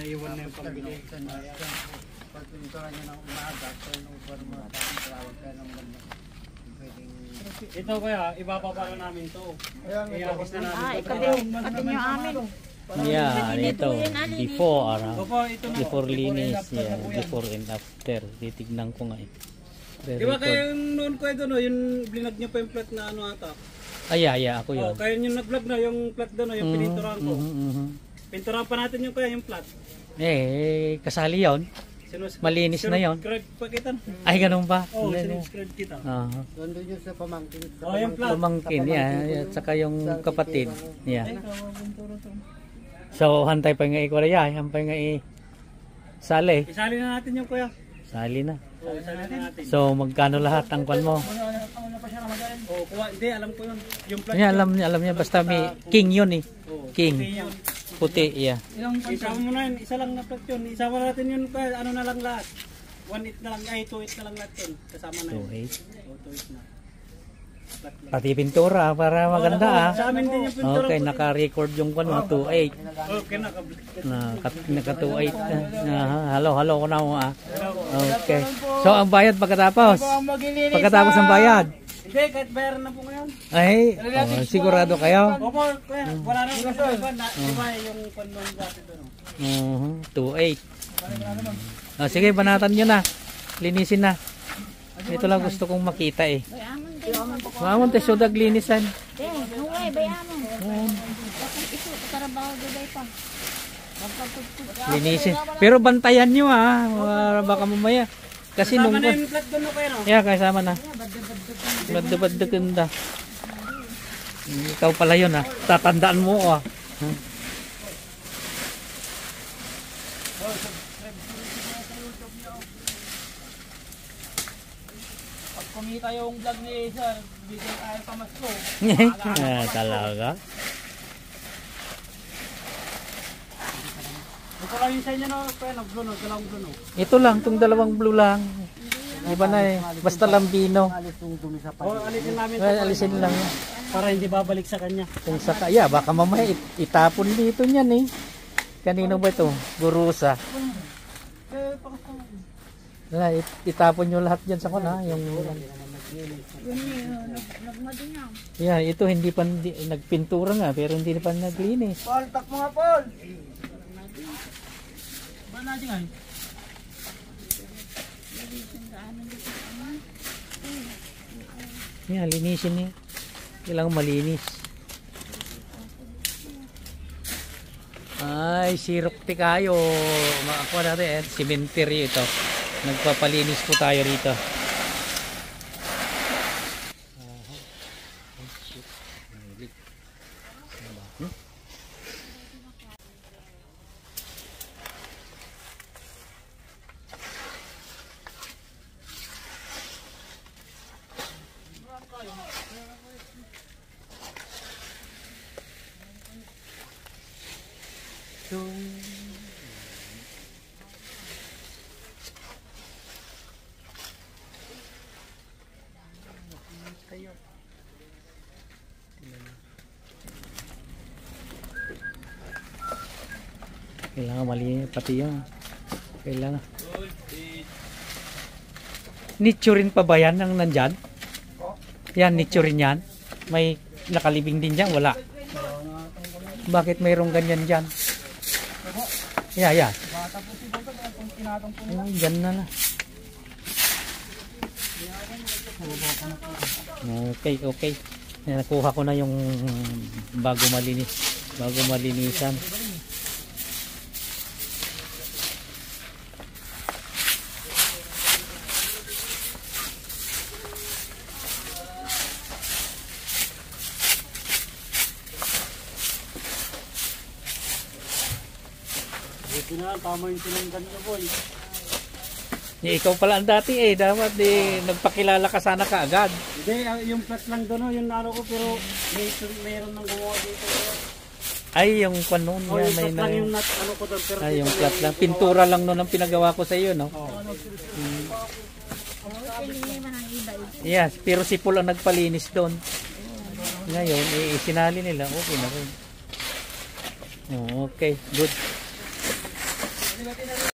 naiwan na yung pambili. Pag pintura niya ng umaga, kaya nung upan mo tawag kaya ng ganda. Ito kaya, ibababa na namin to. Iagis na namin to. Ito yung amin. Yeah, ito. Before, Opo, ito na. before linis, yeah, before and after. Titignan ko nga eh. Di ba kayo yung noon ko ito, no? Yung blinag nyo pa yung plat na ano ata? Ay, ako yun. Kaya yung nag-vlog na, yung plat doon, yung pininturahan ko. Pinturahan pa natin yung kaya yung plat. Kasali yun. Malinis na yun. Sinuscribe pa kita. Ay, ganun ba? Oo, sinuscribe kita. Doon yun sa pamangkin. Yung plat. Pamangkin, at saka yung kapatid. Yeah. Ay, kawabuntura to. So, hantay pa nga ikaw na hantay nga sali. Isali na natin yung kuya. Sali na. Oo, isali na natin. So, magkano lahat ang kwan mo? Oo, kuha. Hindi, alam ko yun. Yung plat. Alam niya, basta may king yun eh. King. Puti, yeah. Isama mo na yun, isa lang na plat yun. Isama natin yun, ano na lang lahat. 1.8 na lang, 2.8 na lang lahat yun. Kasama na yun. 2.8. Oo, 2.8 na. Pati pintura para maganda Sa amin din yung pintura. Okay, naka-record yung kwan mo, 2.8. Okay, Naka 2.8. Halo ko na mo Okay. So, ang bayad pagkatapos? Pagkatapos ng bayad? Hindi, kahit bayaran na po ngayon. Ay, sigurado kayo? Opo, kuya, wala na yung iba yung panlong dati doon. 2.8. Sige, banatan nyo na. Linisin na. Ito lang gusto kong makita eh. Mamon te sudag linisan. Huwag, bayamon. Ito, karabaho dugay pa. Linisin. Pero bantayan nyo baka mamaya. Kasi nung... Kasama na yung plat doon no kayo no? Yeah, kasama na. Bad-bad-ganda. Ikaw pala yun Tatandaan mo Pag kumita yung vlog ni Sir, bigyan tayo pamasko. Talaga? Ito lang yung sa inyo no, kaya nag-blue no, dalawang blue no. Ito lang, itong dalawang blue lang. Iba na basta lambino. Alisin namin Alisin lang. para hindi babalik sa kanya. Kung saka, baka mamaya itapon dito niyan Kanino ba ito? Burusa. Itapon nyo lahat dyan sa kuna. Ito hindi pa nagpintura nga pero hindi pa naglinis. Paul, tak mo nga Paul! Ba natin nga? Linisin niya. Kailangan malinis. Ay, sirok kayo. Makakuha natin cemetery ito. Nagpapalinis po tayo rito. Kailangan malinis pati yun. Kailangan. Nicho rin pa ba yan ang nandyan? Yan, nicho rin yan. May nakalibing din dyan, wala. Bakit mayroong ganyan dyan? Yeah. Dyan na. Okay. Nakuha ko na yung bago malinisan. Tama yung sinunggan nyo boy. Ikaw pala ang dati dapat nagpakilala ka sana kaagad. Hindi, yung plat lang doon yung nalo ko pero mayroon nang gumawa dito. Ay, yung panon yung plat lang yung ko doon pero yung plat lang. Pintura lang noon ang pinagawa ko sa iyo, no? Yes, pero si Paul ang nagpalinis doon. Ngayon, sinali nila. Okay na rin. Okay, good. Kasi